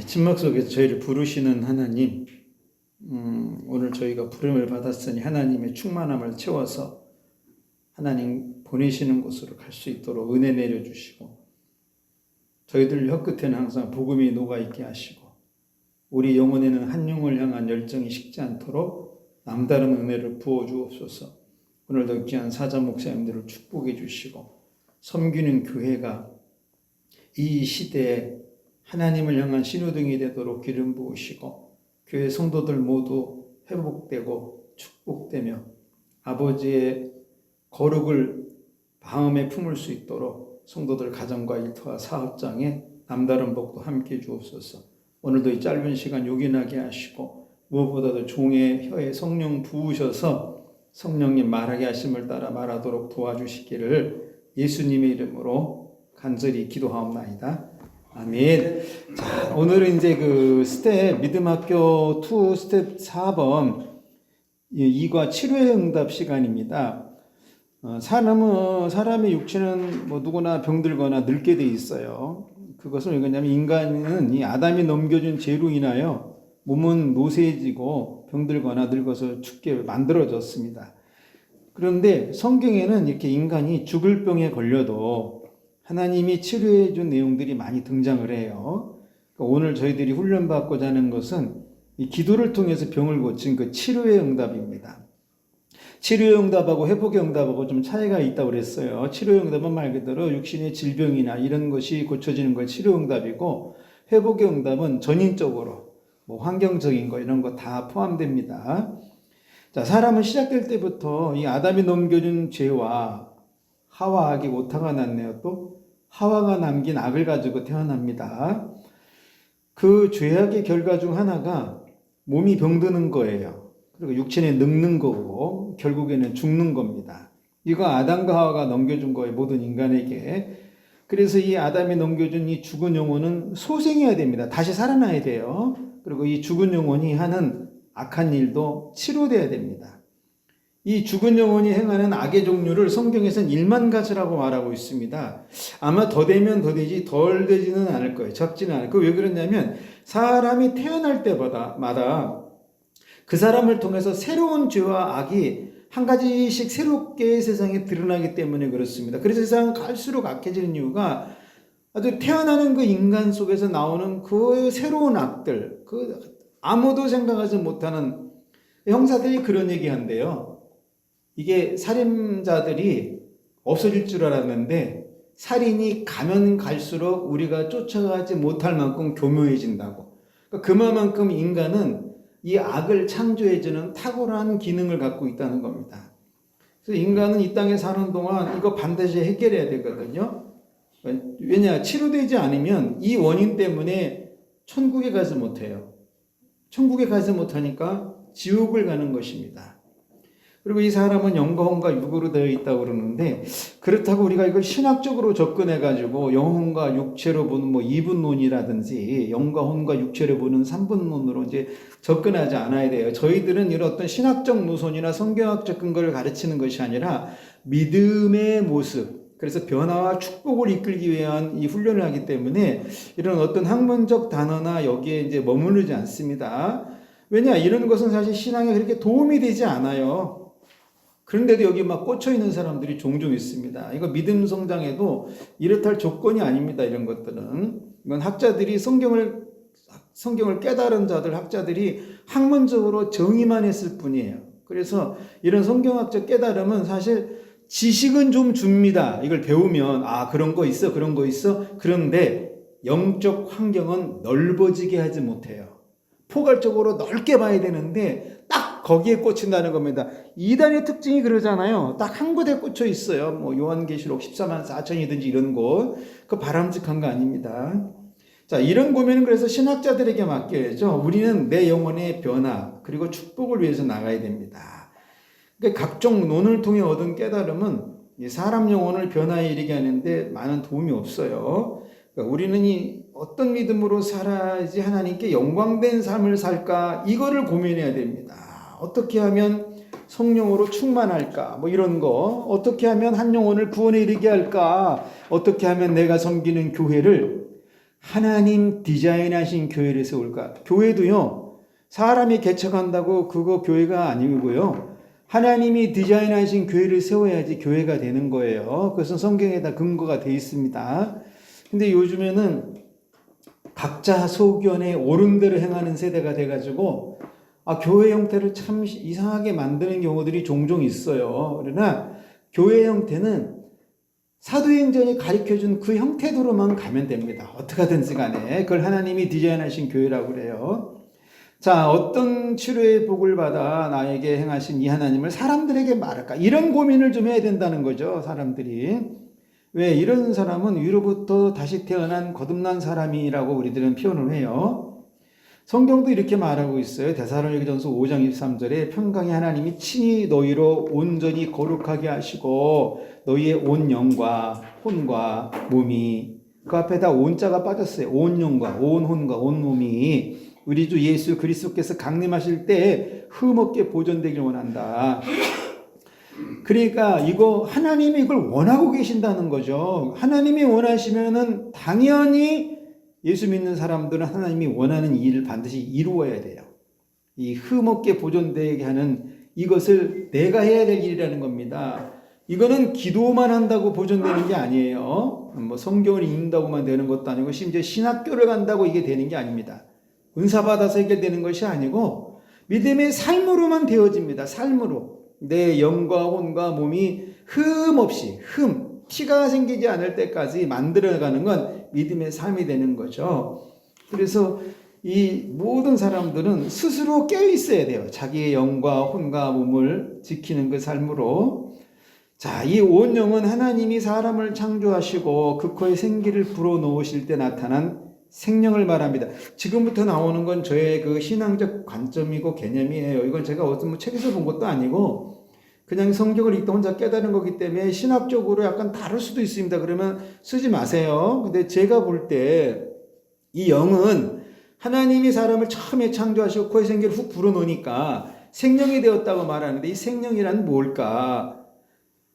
침묵 속에서 저희를 부르시는 하나님, 오늘 저희가 부름을 받았으니 하나님의 충만함을 채워서 하나님 보내시는 곳으로 갈 수 있도록 은혜 내려주시고, 저희들 혀끝에는 항상 복음이 녹아있게 하시고, 우리 영혼에는 한 영을 향한 열정이 식지 않도록 남다른 은혜를 부어주옵소서. 오늘도 귀한 사자 목사님들을 축복해 주시고, 섬기는 교회가 이 시대에 하나님을 향한 신호등이 되도록 기름 부으시고, 교회 성도들 모두 회복되고 축복되며 아버지의 거룩을 마음에 품을 수 있도록 성도들 가정과 일터와 사업장에 남다른 복도 함께 주옵소서. 오늘도 이 짧은 시간 요긴하게 하시고, 무엇보다도 종의 혀에 성령 부으셔서 성령님 말하게 하심을 따라 말하도록 도와주시기를 예수님의 이름으로 간절히 기도하옵나이다. 아멘. 자, 오늘은 이제 스텝 믿음학교 2 스텝 4번 2과 치료의 응답 시간입니다. 사람의 육체는 누구나 병들거나 늙게 돼 있어요. 그것은 왜 그러냐면 인간은 이 아담이 넘겨준 죄로 인하여 몸은 노쇠해지고 병들거나 늙어서 죽게 만들어졌습니다. 그런데 성경에는 이렇게 인간이 죽을 병에 걸려도 하나님이 치료해 준 내용들이 많이 등장을 해요. 그러니까 오늘 저희들이 훈련받고자 하는 것은 이 기도를 통해서 병을 고친 그 치료의 응답입니다. 치료의 응답하고 회복의 응답하고 좀 차이가 있다고 그랬어요. 치료의 응답은 말 그대로 육신의 질병이나 이런 것이 고쳐지는 걸 치료 응답이고, 회복의 응답은 전인적으로 환경적인 거 이런 거 다 포함됩니다. 자, 사람은 시작될 때부터 이 아담이 넘겨준 죄와 하와 악이 오타가 났네요. 또 하와가 남긴 악을 가지고 태어납니다. 그 죄악의 결과 중 하나가 몸이 병드는 거예요. 그리고 육체는 늙는 거고 결국에는 죽는 겁니다. 이거 아담과 하와가 넘겨준 거예요, 모든 인간에게. 그래서 이 아담이 넘겨준 이 죽은 영혼은 소생해야 됩니다. 다시 살아나야 돼요. 그리고 이 죽은 영혼이 하는 악한 일도 치료돼야 됩니다. 이 죽은 영혼이 행하는 악의 종류를 성경에서는 1만 가지라고 말하고 있습니다. 아마 더 되면 더 되지 덜 되지는 않을 거예요. 적지는 않을 거예요. 왜 그러냐면 사람이 태어날 때마다 그 사람을 통해서 새로운 죄와 악이 한 가지씩 새롭게 세상에 드러나기 때문에 그렇습니다. 그래서 세상은 갈수록 악해지는 이유가 아주 태어나는 그 인간 속에서 나오는 그 새로운 악들, 아무도 생각하지 못하는 형사들이 그런 얘기 한대요. 이게 살인자들이 없어질 줄 알았는데 살인이 가면 갈수록 우리가 쫓아가지 못할 만큼 교묘해진다고. 그만큼 인간은 이 악을 창조해주는 탁월한 기능을 갖고 있다는 겁니다. 그래서 인간은 이 땅에 사는 동안 이거 반드시 해결해야 되거든요. 왜냐? 치료되지 않으면 이 원인 때문에 천국에 가지 못해요. 천국에 가지 못하니까 지옥을 가는 것입니다. 그리고 이 사람은 영과 혼과 육으로 되어 있다고 그러는데, 그렇다고 우리가 이걸 신학적으로 접근해가지고 영혼과 육체로 보는 이분론이라든지 영과 혼과 육체로 보는 삼분론으로 이제 접근하지 않아야 돼요. 저희들은 이런 어떤 신학적 노선이나 성경학적 근거를 가르치는 것이 아니라 믿음의 모습, 그래서 변화와 축복을 이끌기 위한 이 훈련을 하기 때문에 이런 어떤 학문적 단어나 여기에 이제 머무르지 않습니다. 왜냐? 이런 것은 사실 신앙에 그렇게 도움이 되지 않아요. 그런데도 여기 막 꽂혀 있는 사람들이 종종 있습니다. 이거 믿음 성장에도 이렇다 할 조건이 아닙니다. 이런 것들은. 이건 학자들이 성경을 깨달은 자들, 학자들이 학문적으로 정의만 했을 뿐이에요. 그래서 이런 성경학적 깨달음은 사실 지식은 좀 줍니다. 이걸 배우면 그런 거 있어, 그런 거 있어. 그런데 영적 환경은 넓어지게 하지 못해요. 포괄적으로 넓게 봐야 되는데 딱 거기에 꽂힌다는 겁니다. 이단의 특징이 그러잖아요. 딱 한 곳에 꽂혀 있어요. 요한계시록 14만 4천이든지 이런 곳. 그거 바람직한 거 아닙니다. 자, 이런 고민은 그래서 신학자들에게 맡겨야죠. 우리는 내 영혼의 변화 그리고 축복을 위해서 나가야 됩니다. 그러니까 각종 논을 통해 얻은 깨달음은 사람 영혼을 변화에 이르게 하는데 많은 도움이 없어요. 그러니까 우리는 어떤 믿음으로 살아야지 하나님께 영광된 삶을 살까, 이거를 고민해야 됩니다. 어떻게 하면 성령으로 충만할까? 뭐 이런 거. 어떻게 하면 한 영혼을 구원에 이르게 할까? 어떻게 하면 내가 섬기는 교회를 하나님 디자인하신 교회를 세울까? 교회도요, 사람이 개척한다고 그거 교회가 아니고요. 하나님이 디자인하신 교회를 세워야지 교회가 되는 거예요. 그것은 성경에다 근거가 되어 있습니다. 근데 요즘에는 각자 소견에 옳은 대로 행하는 세대가 돼가지고 교회 형태를 참 이상하게 만드는 경우들이 종종 있어요. 그러나 교회 형태는 사도행전이 가르쳐준 그 형태대로만 가면 됩니다. 어떻게 하든지 간에 그걸 하나님이 디자인하신 교회라고 그래요. 자, 어떤 치료의 복을 받아 나에게 행하신 이 하나님을 사람들에게 말할까? 이런 고민을 좀 해야 된다는 거죠, 사람들이. 왜? 이런 사람은 위로부터 다시 태어난 거듭난 사람이라고 우리들은 표현을 해요. 성경도 이렇게 말하고 있어요. 데살로니가전서 5장 23절에 평강의 하나님이 친히 너희로 온전히 거룩하게 하시고 너희의 온 영과 혼과 몸이, 그 앞에다 온자가 빠졌어요. 온 영과 온 혼과 온 몸이 우리 주 예수 그리스도께서 강림하실 때 흠없게 보존되길 원한다. 그러니까 이거 하나님이 이걸 원하고 계신다는 거죠. 하나님이 원하시면은 당연히 예수 믿는 사람들은 하나님이 원하는 일을 반드시 이루어야 돼요. 이 흠없게 보존되게 하는 이것을 내가 해야 될 일이라는 겁니다. 이거는 기도만 한다고 보존되는 게 아니에요. 뭐 성경을 읽는다고만 되는 것도 아니고 심지어 신학교를 간다고 이게 되는 게 아닙니다. 은사 받아서 해결되는 것이 아니고 믿음의 삶으로만 되어집니다. 삶으로. 내 영과 혼과 몸이 흠없이 티가 생기지 않을 때까지 만들어가는 건 믿음의 삶이 되는 거죠. 그래서 이 모든 사람들은 스스로 깨어 있어야 돼요. 자기의 영과 혼과 몸을 지키는 그 삶으로. 자, 이 온 영은 하나님이 사람을 창조하시고 그 코에 생기를 불어넣으실 때 나타난 생명을 말합니다. 지금부터 나오는 건 저의 그 신앙적 관점이고 개념이에요. 이건 제가 어떤 책에서 본 것도 아니고 그냥 성경을 읽다 혼자 깨달은 거기 때문에 신학적으로 약간 다를 수도 있습니다. 그러면 쓰지 마세요. 근데 제가 볼 때 이 영은 하나님이 사람을 처음에 창조하시고 코에 생기를 훅 불어넣으니까 생명이 되었다고 말하는데 이 생명이란 뭘까?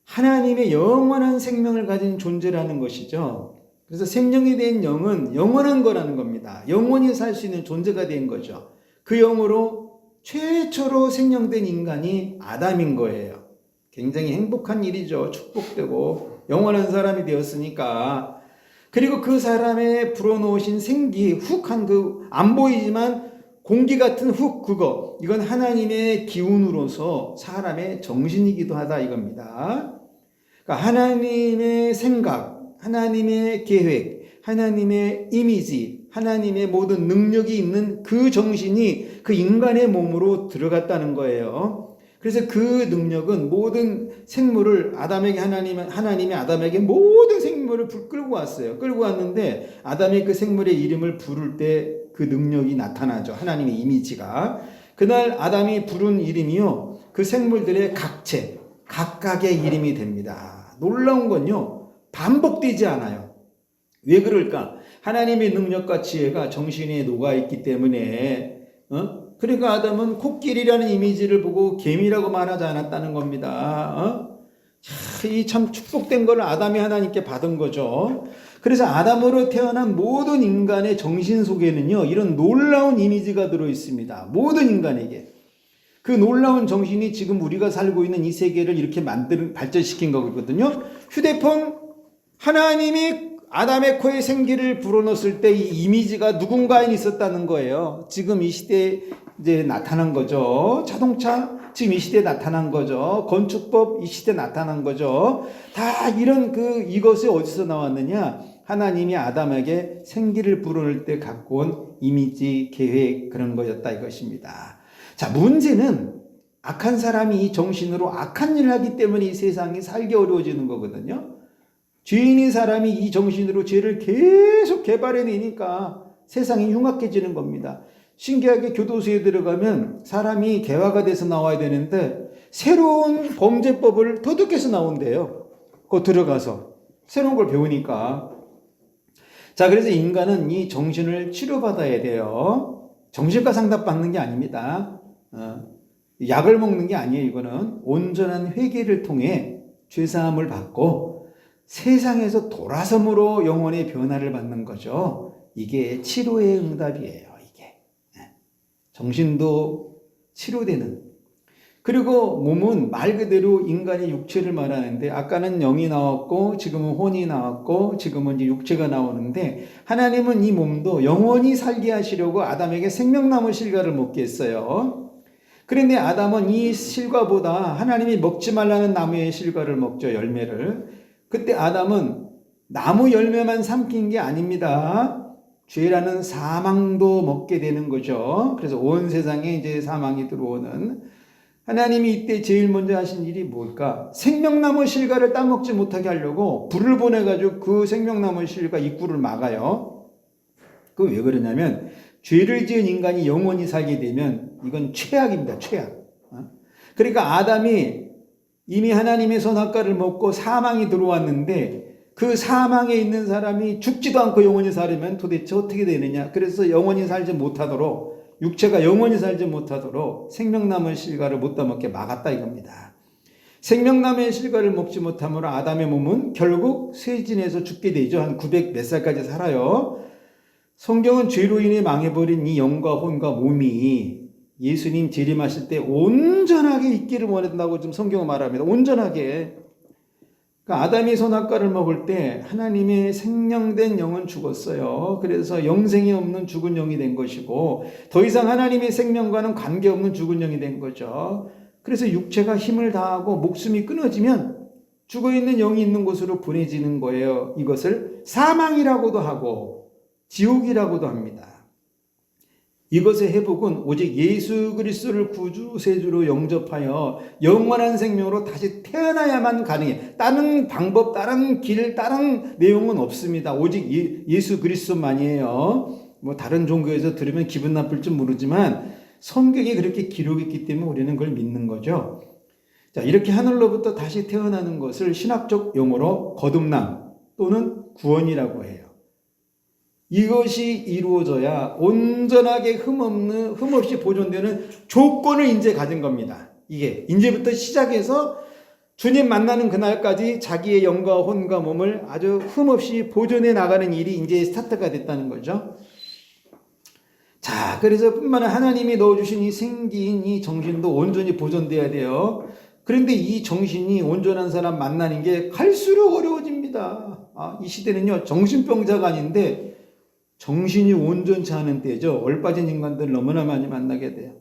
하나님의 영원한 생명을 가진 존재라는 것이죠. 그래서 생명이 된 영은 영원한 거라는 겁니다. 영원히 살 수 있는 존재가 된 거죠. 그 영으로 최초로 생명된 인간이 아담인 거예요. 굉장히 행복한 일이죠. 축복되고 영원한 사람이 되었으니까. 그리고 그 사람의 불어넣으신 생기, 훅한 그 안 보이지만 공기 같은 그거, 이건 하나님의 기운으로서 사람의 정신이기도 하다 이겁니다. 그러니까 하나님의 생각, 하나님의 계획, 하나님의 이미지, 하나님의 모든 능력이 있는 그 정신이 그 인간의 몸으로 들어갔다는 거예요. 그래서 그 능력은 모든 생물을 하나님이 아담에게 모든 생물을 끌고 왔어요. 끌고 왔는데 아담이 그 생물의 이름을 부를 때 그 능력이 나타나죠. 하나님의 이미지가. 그날 아담이 부른 이름이요. 그 생물들의 각각의 이름이 됩니다. 놀라운 건요. 반복되지 않아요. 왜 그럴까? 하나님의 능력과 지혜가 정신에 녹아있기 때문에 그러니까 아담은 코끼리라는 이미지를 보고 개미라고 말하지 않았다는 겁니다. 이 참 축복된 걸 아담이 하나님께 받은 거죠. 그래서 아담으로 태어난 모든 인간의 정신 속에는요, 이런 놀라운 이미지가 들어있습니다. 모든 인간에게. 그 놀라운 정신이 지금 우리가 살고 있는 이 세계를 이렇게 발전시킨 거거든요. 휴대폰, 하나님이 아담의 코에 생기를 불어넣었을 때 이 이미지가 누군가에 있었다는 거예요. 지금 이 시대에 이제 나타난 거죠. 자동차, 지금 이 시대에 나타난 거죠. 건축법, 이 시대에 나타난 거죠. 다 이것이 어디서 나왔느냐? 하나님이 아담에게 생기를 불어넣을 때 갖고 온 이미지, 계획, 그런 거였다 이것입니다. 자, 문제는 악한 사람이 이 정신으로 악한 일을 하기 때문에 이 세상이 살기 어려워지는 거거든요. 죄인인 사람이 이 정신으로 죄를 계속 개발해내니까 세상이 흉악해지는 겁니다. 신기하게 교도소에 들어가면 사람이 개화가 돼서 나와야 되는데 새로운 범죄법을 터득해서 나온대요. 그거 들어가서 새로운 걸 배우니까. 자, 그래서 인간은 이 정신을 치료받아야 돼요. 정신과 상담 받는 게 아닙니다. 약을 먹는 게 아니에요. 이거는 온전한 회개를 통해 죄사함을 받고 세상에서 돌아섬으로 영혼의 변화를 받는 거죠. 이게 치료의 응답이에요. 이게 정신도 치료되는. 그리고 몸은 말 그대로 인간의 육체를 말하는데, 아까는 영이 나왔고 지금은 혼이 나왔고 지금은 이제 육체가 나오는데, 하나님은 이 몸도 영원히 살게 하시려고 아담에게 생명나무 실과를 먹게 했어요. 그런데 아담은 이 실과보다 하나님이 먹지 말라는 나무의 실과를 먹죠. 열매를. 그때 아담은 나무 열매만 삼킨 게 아닙니다. 죄라는 사망도 먹게 되는 거죠. 그래서 온 세상에 이제 사망이 들어오는, 하나님이 이때 제일 먼저 하신 일이 뭘까? 생명나무 실과를 따먹지 못하게 하려고 불을 보내가지고 그 생명나무 실과 입구를 막아요. 그 왜 그러냐면, 죄를 지은 인간이 영원히 살게 되면 이건 최악입니다. 최악. 그러니까 아담이 이미 하나님의 선악과를 먹고 사망이 들어왔는데, 그 사망에 있는 사람이 죽지도 않고 영원히 살으면 도대체 어떻게 되느냐? 그래서 영원히 살지 못하도록, 육체가 영원히 살지 못하도록 생명나무의 실과를 못 따먹게 막았다 이겁니다. 생명나무의 실과를 먹지 못함으로 아담의 몸은 결국 쇠진해서 죽게 되죠. 한 900 몇 살까지 살아요. 성경은 죄로 인해 망해버린 이 영과 혼과 몸이 예수님 재림하실 때 온전하게 있기를 원한다고 좀 성경은 말합니다. 온전하게. 그러니까 아담이 선악과를 먹을 때 하나님의 생명된 영은 죽었어요. 그래서 영생이 없는 죽은 영이 된 것이고, 더 이상 하나님의 생명과는 관계없는 죽은 영이 된 거죠. 그래서 육체가 힘을 다하고 목숨이 끊어지면 죽어있는 영이 있는 곳으로 보내지는 거예요. 이것을 사망이라고도 하고 지옥이라고도 합니다. 이것의 회복은 오직 예수 그리스도를 구주 세주로 영접하여 영원한 생명으로 다시 태어나야만 가능해. 다른 방법, 다른 길, 다른 내용은 없습니다. 오직 예수 그리스도만이에요. 뭐 다른 종교에서 들으면 기분 나쁠지 모르지만 성경에 그렇게 기록했기 때문에 우리는 그걸 믿는 거죠. 자, 이렇게 하늘로부터 다시 태어나는 것을 신학적 용어로 거듭남 또는 구원이라고 해요. 이것이 이루어져야 온전하게 흠없이 보존되는 조건을 이제 가진 겁니다. 이게 이제부터 시작해서 주님 만나는 그날까지 자기의 영과 혼과 몸을 아주 흠없이 보존해 나가는 일이 이제 스타트가 됐다는 거죠. 자, 그래서 뿐만 아니라 하나님이 넣어주신 이 생기인 이 정신도 온전히 보존돼야 돼요. 그런데 이 정신이 온전한 사람 만나는 게 갈수록 어려워집니다. 이 시대는요, 정신병자가 아닌데 정신이 온전치 않은 때죠. 얼빠진 인간들 너무나 많이 만나게 돼요.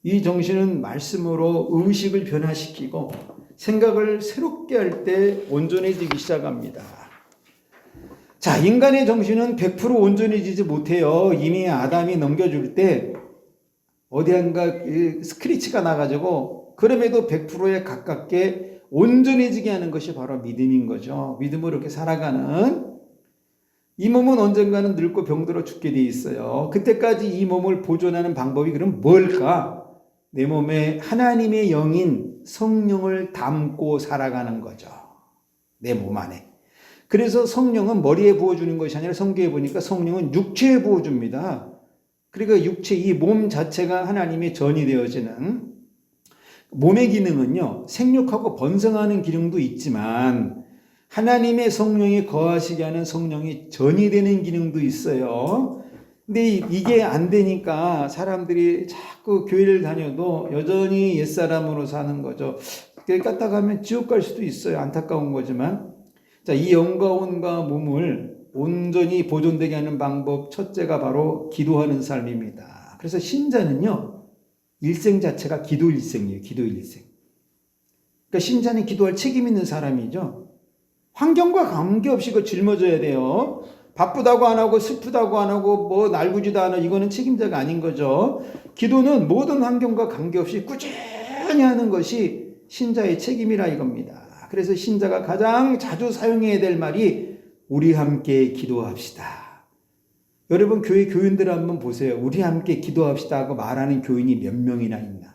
이 정신은 말씀으로 의식을 변화시키고 생각을 새롭게 할 때 온전해지기 시작합니다. 자, 인간의 정신은 100% 온전해지지 못해요. 이미 아담이 넘겨줄 때 어디한가 스크래치가 나가지고, 그럼에도 100%에 가깝게 온전해지게 하는 것이 바로 믿음인 거죠. 믿음으로 이렇게 살아가는. 이 몸은 언젠가는 늙고 병들어 죽게 돼 있어요. 그때까지 이 몸을 보존하는 방법이 그럼 뭘까? 내 몸에 하나님의 영인 성령을 담고 살아가는 거죠. 내 몸 안에. 그래서 성령은 머리에 부어주는 것이 아니라 성경에 보니까 성령은 육체에 부어줍니다. 그러니까 육체, 이 몸 자체가 하나님의 전이 되어지는. 몸의 기능은요, 생육하고 번성하는 기능도 있지만 하나님의 성령이 거하시게 하는 성령이 전이 되는 기능도 있어요. 근데 이게 안 되니까 사람들이 자꾸 교회를 다녀도 여전히 옛사람으로 사는 거죠. 교회 갔다 가면 지옥 갈 수도 있어요. 안타까운 거지만. 자, 이 영과 혼과 몸을 온전히 보존되게 하는 방법 첫째가 바로 기도하는 삶입니다. 그래서 신자는요, 일생 자체가 기도 일생이에요. 기도 일생. 그러니까 신자는 기도할 책임 있는 사람이죠. 환경과 관계없이 그거 짊어져야 돼요. 바쁘다고 안 하고 슬프다고 안 하고 뭐 날구지도 않아, 이거는 책임자가 아닌 거죠. 기도는 모든 환경과 관계없이 꾸준히 하는 것이 신자의 책임이라 이겁니다. 그래서 신자가 가장 자주 사용해야 될 말이 우리 함께 기도합시다. 여러분 교회 교인들 한번 보세요. 우리 함께 기도합시다 하고 말하는 교인이 몇 명이나 있나.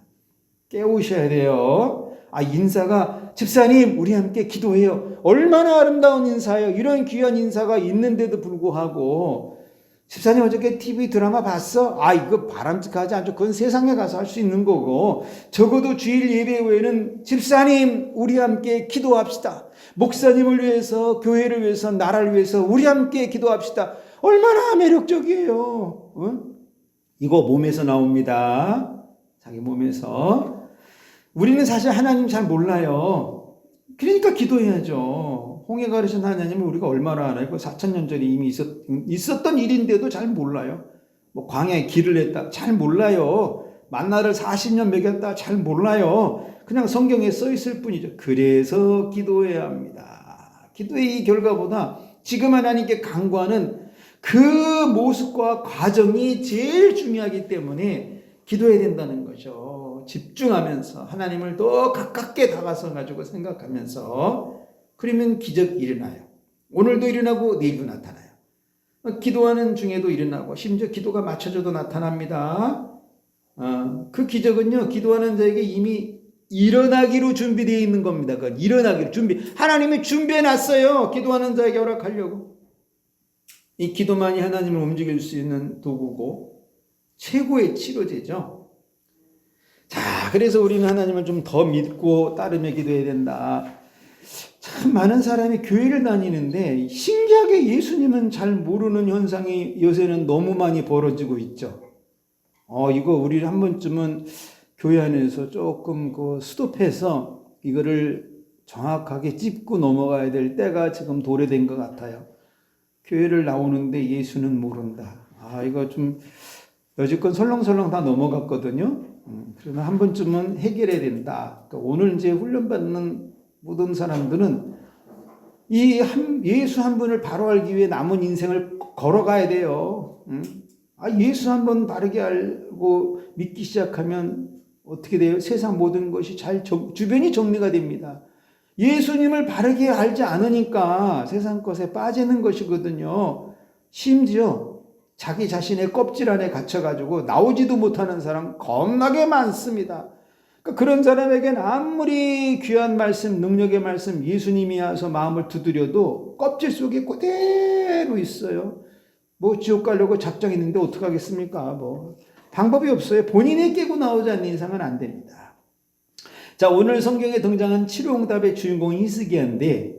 깨우셔야 돼요. 인사가 집사님 우리 함께 기도해요. 얼마나 아름다운 인사예요. 이런 귀한 인사가 있는데도 불구하고 집사님 어저께 TV 드라마 봤어? 아, 이거 바람직하지 않죠. 그건 세상에 가서 할 수 있는 거고, 적어도 주일 예배 후에는 집사님 우리 함께 기도합시다. 목사님을 위해서, 교회를 위해서, 나라를 위해서 우리 함께 기도합시다. 얼마나 매력적이에요. 응? 이거 몸에서 나옵니다. 자기 몸에서. 우리는 사실 하나님 잘 몰라요. 그러니까 기도해야죠. 홍해가 가르친 하나님은 우리가 얼마나 알아요? 4,000년 전에 이미 있었던 일인데도 잘 몰라요. 뭐 광야에 길을 냈다. 잘 몰라요. 만나를 40년 먹였다. 잘 몰라요. 그냥 성경에 써 있을 뿐이죠. 그래서 기도해야 합니다. 기도의 이 결과보다 지금 하나님께 간구하는 그 모습과 과정이 제일 중요하기 때문에 기도해야 된다는 거죠. 집중하면서 하나님을 더 가깝게 다가서 가지고 생각하면서, 그러면 기적이 일어나요. 오늘도 일어나고 내일도 나타나요. 기도하는 중에도 일어나고 심지어 기도가 맞춰져도 나타납니다. 그 기적은요, 기도하는 자에게 이미 일어나기로 준비되어 있는 겁니다. 그건 일어나기로 하나님이 준비해 놨어요. 기도하는 자에게 허락하려고. 이 기도만이 하나님을 움직일 수 있는 도구고 최고의 치료제죠. 자, 그래서 우리는 하나님을 좀 더 믿고 따르며 기도해야 된다. 참 많은 사람이 교회를 다니는데 신기하게 예수님은 잘 모르는 현상이 요새는 너무 많이 벌어지고 있죠. 이거 우리 한 번쯤은 교회 안에서 조금 스톱해서 이거를 정확하게 짚고 넘어가야 될 때가 지금 도래된 것 같아요. 교회를 나오는데 예수는 모른다. 이거 좀 여지껏 설렁설렁 다 넘어갔거든요. 그러나 한 번쯤은 해결해야 된다. 그러니까 오늘 이제 훈련받는 모든 사람들은 예수 한 분을 바로 알기 위해 남은 인생을 걸어가야 돼요. 예수 한 번 바르게 알고 믿기 시작하면 어떻게 돼요? 세상 모든 것이 주변이 정리가 됩니다. 예수님을 바르게 알지 않으니까 세상 것에 빠지는 것이거든요. 심지어 자기 자신의 껍질 안에 갇혀가지고 나오지도 못하는 사람 겁나게 많습니다. 그러니까 그런 사람에게는 아무리 귀한 말씀, 능력의 말씀, 예수님이 와서 마음을 두드려도 껍질 속에 그대로 있어요. 뭐 지옥 가려고 작정했는데 어떡하겠습니까? 방법이 없어요. 본인이 깨고 나오지 않는 이상은 안 됩니다. 자, 오늘 성경에 등장한 치료응답의 주인공은 히스기야인데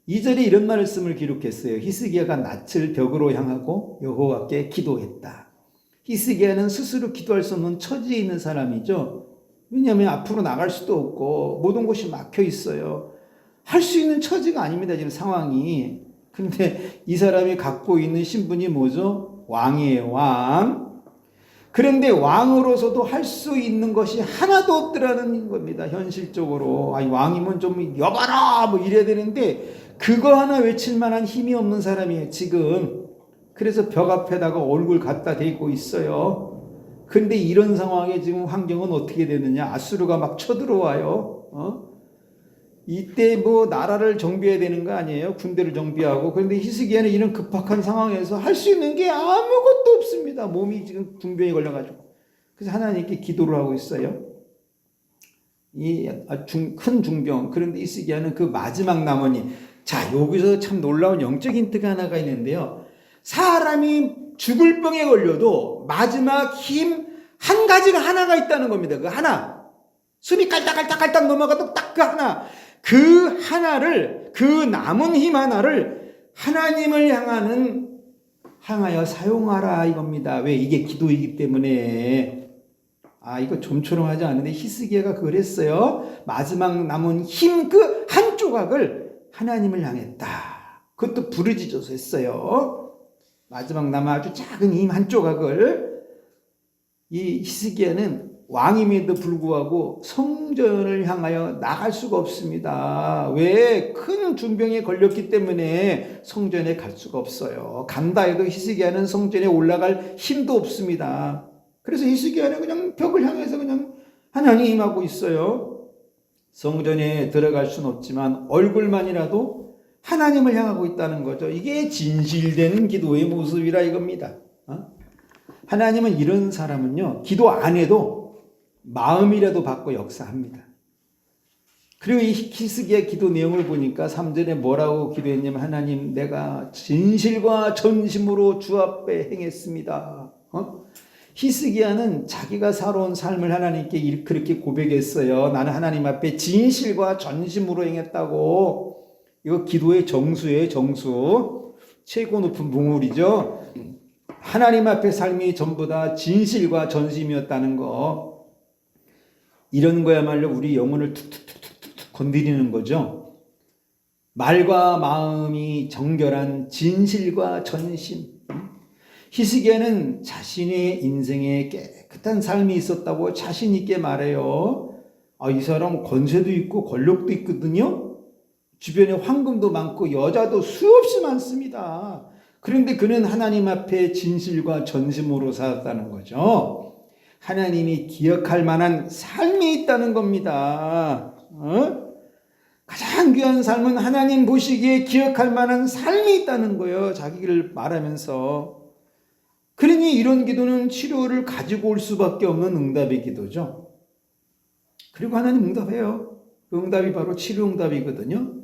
2절에 이런 말씀을 기록했어요. 히스기야가 낯을 벽으로 향하고 여호와께 기도했다. 히스기야는 스스로 기도할 수 없는 처지에 있는 사람이죠. 왜냐하면 앞으로 나갈 수도 없고 모든 곳이 막혀 있어요. 할 수 있는 처지가 아닙니다, 지금 상황이. 근데 이 사람이 갖고 있는 신분이 뭐죠? 왕이에요, 왕. 그런데 왕으로서도 할 수 있는 것이 하나도 없더라는 겁니다, 현실적으로. 왕이면 좀 여봐라! 이래야 되는데, 그거 하나 외칠 만한 힘이 없는 사람이에요, 지금. 그래서 벽 앞에다가 얼굴 갖다 대고 있어요. 근데 이런 상황에 지금 환경은 어떻게 되느냐? 아수르가 막 쳐들어와요. 이때 나라를 정비해야 되는 거 아니에요? 군대를 정비하고. 그런데 히스기야는 이런 급박한 상황에서 할 수 있는 게 아무것도 없습니다. 몸이 지금 중병에 걸려가지고. 그래서 하나님께 기도를 하고 있어요. 큰 중병. 그런데 히스기야는 그 마지막 남으니. 자, 여기서 참 놀라운 영적 힌트가 하나가 있는데요. 사람이 죽을 병에 걸려도 마지막 힘 한 가지가 하나가 있다는 겁니다. 그 하나. 숨이 깔딱깔딱 넘어가도 딱 그 하나. 그 하나를, 그 남은 힘 하나를 하나님을 향하여 사용하라 이겁니다. 왜? 이게 기도이기 때문에. 이거 좀처럼 하지 않은데 히스기야가 그걸 했어요. 마지막 남은 힘 그 한 조각을 하나님을 향했다. 그것도 부르짖어서 했어요. 마지막 남은 아주 작은 힘 한 조각을. 이 히스기야는 왕임에도 불구하고 성전을 향하여 나갈 수가 없습니다. 왜? 큰 중병에 걸렸기 때문에 성전에 갈 수가 없어요. 간다 해도 히스기야는 성전에 올라갈 힘도 없습니다. 그래서 히스기야는 그냥 벽을 향해서 그냥 하나님 임하고 있어요. 성전에 들어갈 수는 없지만 얼굴만이라도 하나님을 향하고 있다는 거죠. 이게 진실된 기도의 모습이라 이겁니다. 하나님은 이런 사람은요, 기도 안 해도 마음이라도 받고 역사합니다. 그리고 이 히스기야 기도 내용을 보니까 3절에 뭐라고 기도했냐면 하나님 내가 진실과 전심으로 주 앞에 행했습니다. 히스기야는 자기가 살아온 삶을 하나님께 그렇게 고백했어요. 나는 하나님 앞에 진실과 전심으로 행했다고. 이거 기도의 정수예요, 정수. 최고 높은 뭉울이죠. 하나님 앞에 삶이 전부 다 진실과 전심이었다는 거. 이런 거야말로 우리 영혼을 툭툭툭툭 건드리는 거죠. 말과 마음이 정결한 진실과 전심. 히스기야는 자신의 인생에 깨끗한 삶이 있었다고 자신 있게 말해요. 이 사람 권세도 있고 권력도 있거든요. 주변에 황금도 많고 여자도 수없이 많습니다. 그런데 그는 하나님 앞에 진실과 전심으로 살았다는 거죠. 하나님이 기억할 만한 삶이 있다는 겁니다. 가장 귀한 삶은 하나님 보시기에 기억할 만한 삶이 있다는 거예요. 자기를 말하면서. 그러니 이런 기도는 치료를 가지고 올 수밖에 없는 응답의 기도죠. 그리고 하나님 응답해요. 그 응답이 바로 치료 응답이거든요.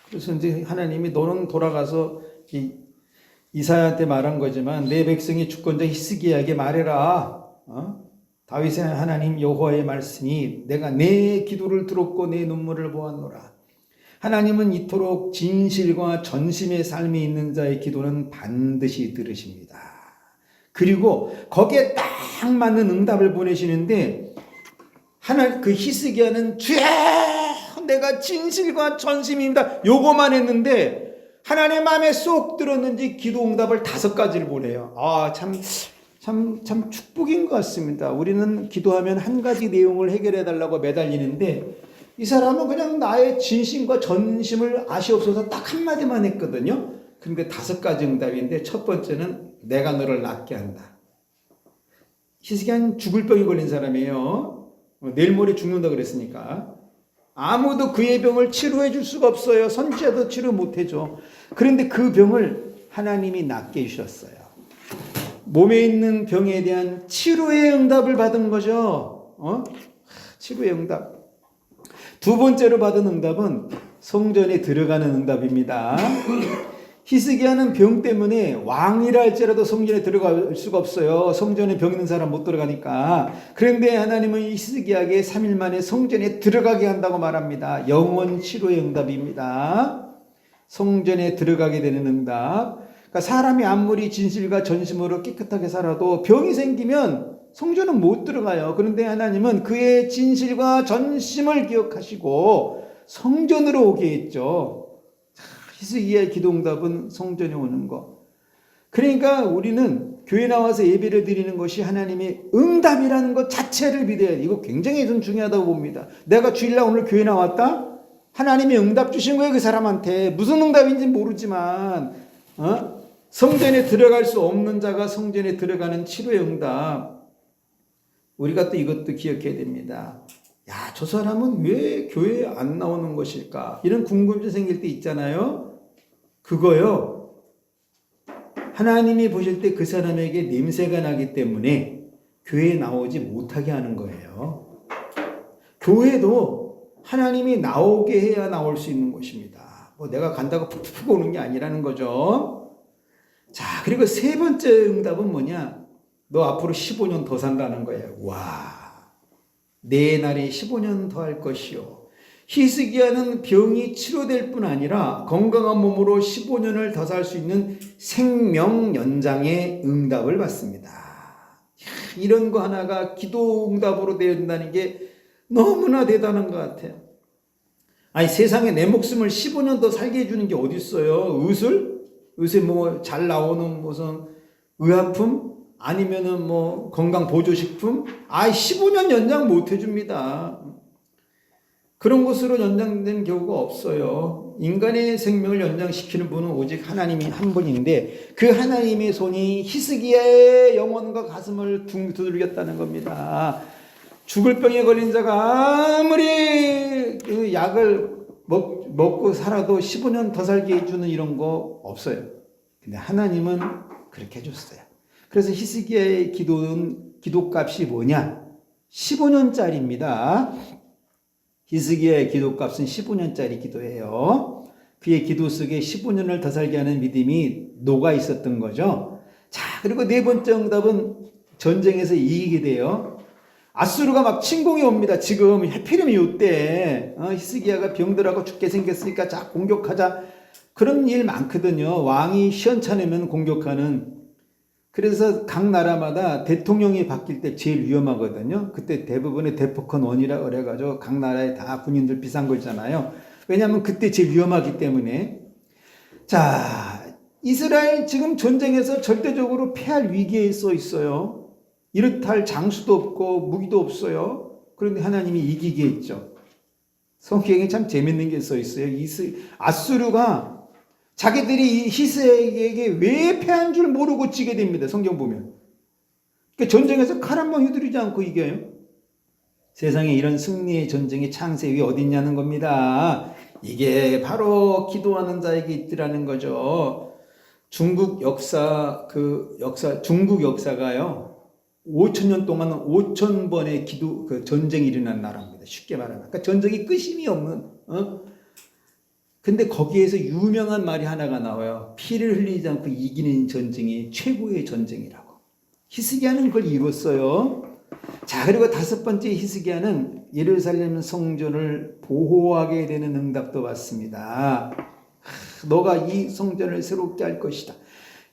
그래서 이제 하나님이 너는 돌아가서 이사야한테 말한 거지만 내 백성이 주권자 히스기야에게 말해라. 다윗의 하나님 여호와의 말씀이 내가 내 기도를 들었고 내 눈물을 보았노라. 하나님은 이토록 진실과 전심의 삶이 있는 자의 기도는 반드시 들으십니다. 그리고 거기에 딱 맞는 응답을 보내시는데 그 히스기야는 주야 내가 진실과 전심입니다. 요거만 했는데 하나님 마음에 쏙 들었는지 기도 응답을 5가지를 보내요. 참 축복인 것 같습니다. 우리는 기도하면 한 가지 내용을 해결해 달라고 매달리는데 이 사람은 그냥 나의 진심과 전심을 아시옵소서 딱 한마디만 했거든요. 그런데 5가지 응답인데 첫 번째는 내가 너를 낫게 한다. 히스기야는 죽을 병이 걸린 사람이에요. 내일 모레 죽는다 그랬으니까. 아무도 그의 병을 치료해 줄 수가 없어요. 선지자도 치료 못 해줘. 그런데 그 병을 하나님이 낫게 해주셨어요. 몸에 있는 병에 대한 치료의 응답을 받은 거죠. 치료의 응답. 2번째로 받은 응답은 성전에 들어가는 응답입니다. 히스기야는 병 때문에 왕이라 할지라도 성전에 들어갈 수가 없어요. 성전에 병 있는 사람 못 들어가니까. 그런데 하나님은 히스기야에게 3일 만에 성전에 들어가게 한다고 말합니다. 영원 치료의 응답입니다. 성전에 들어가게 되는 응답. 그러니까 사람이 아무리 진실과 전심으로 깨끗하게 살아도 병이 생기면 성전은 못 들어가요. 그런데 하나님은 그의 진실과 전심을 기억하시고 성전으로 오게 했죠. 히스기야의 기도응답은 성전에 오는 거. 그러니까 우리는 교회 나와서 예배를 드리는 것이 하나님의 응답이라는 것 자체를 믿어야 돼. 이거 굉장히 좀 중요하다고 봅니다. 내가 주일날 오늘 교회 나왔다? 하나님이 응답 주신 거예요, 그 사람한테. 무슨 응답인지 모르지만 성전에 들어갈 수 없는 자가 성전에 들어가는 치료의 응답. 우리가 또 이것도 기억해야 됩니다. 야, 저 사람은 왜 교회에 안 나오는 것일까? 이런 궁금증이 생길 때 있잖아요. 그거요. 하나님이 보실 때 그 사람에게 냄새가 나기 때문에 교회에 나오지 못하게 하는 거예요. 교회도 하나님이 나오게 해야 나올 수 있는 곳입니다. 내가 간다고 푹푹 오는 게 아니라는 거죠. 자, 그리고 3번째 응답은 뭐냐? 너 앞으로 15년 더 산다는 거예요. 와. 내 날이 15년 더 할 것이요. 히스기야는 병이 치료될 뿐 아니라 건강한 몸으로 15년을 더 살 수 있는 생명 연장의 응답을 받습니다. 이런 거 하나가 기도 응답으로 된다는 게 너무나 대단한 것 같아요. 아니, 세상에 내 목숨을 15년 더 살게 해주는 게 어디 있어요? 의술 뭐 잘 나오는 무슨 의약품? 아니면은 뭐 건강 보조식품? 15년 연장 못 해줍니다. 그런 것으로 연장된 경우가 없어요. 인간의 생명을 연장시키는 분은 오직 하나님이 한 분인데 그 하나님의 손이 히스기야의 영혼과 가슴을 두들겼다는 겁니다. 죽을 병에 걸린 자가 아무리 그 약을 먹고 살아도 15년 더 살게 해주는 이런 거 없어요. 근데 하나님은 그렇게 해줬어요. 그래서 히스기야의 기도값이 뭐냐? 15년짜리입니다. 히스기야의 기도값은 15년짜리 기도예요. 그의 기도 속에 15년을 더 살게 하는 믿음이 녹아 있었던 거죠. 자, 그리고 네 번째 응답은 전쟁에서 이기게 돼요. 아수르가 막 침공해 옵니다. 지금 하필이면 이때 히스기야가 병들하고 죽게 생겼으니까 자 공격하자. 그런 일 많거든요. 왕이 시원찮으면 공격하는. 그래서 각 나라마다 대통령이 바뀔 때 제일 위험하거든요. 그때 대부분의 데프콘 1이라 그래가지고 각 나라에 다 군인들 비상 걸잖아요. 왜냐하면 그때 제일 위험하기 때문에. 자, 이스라엘 지금 전쟁에서 절대적으로 패할 위기에 써 있어요. 이렇다 장수도 없고 무기도 없어요. 그런데 하나님이 이기게 했죠. 성경에 참 재밌는 게 써 있어요. 아수르가 자기들이 히스기야에게 왜 패한 줄 모르고 지게 됩니다. 성경 보면. 그러니까 전쟁에서 칼 한 번 휘두르지 않고 이겨요. 세상에 이런 승리의 전쟁의 창세기 어디 있냐는 겁니다. 이게 바로 기도하는 자에게 있더라는 거죠. 중국 역사가요. 5,000년 동안 5,000번의 전쟁이 일어난 나라입니다. 쉽게 말하면. 그러니까 전쟁이 끝이 없는, 근데 거기에서 유명한 말이 하나가 나와요. 피를 흘리지 않고 이기는 전쟁이 최고의 전쟁이라고. 히스기야는 그걸 이뤘어요. 자, 그리고 다섯 번째 히스기야는 예루살렘 성전을 보호하게 되는 응답도 받습니다. 너가 이 성전을 새롭게 할 것이다.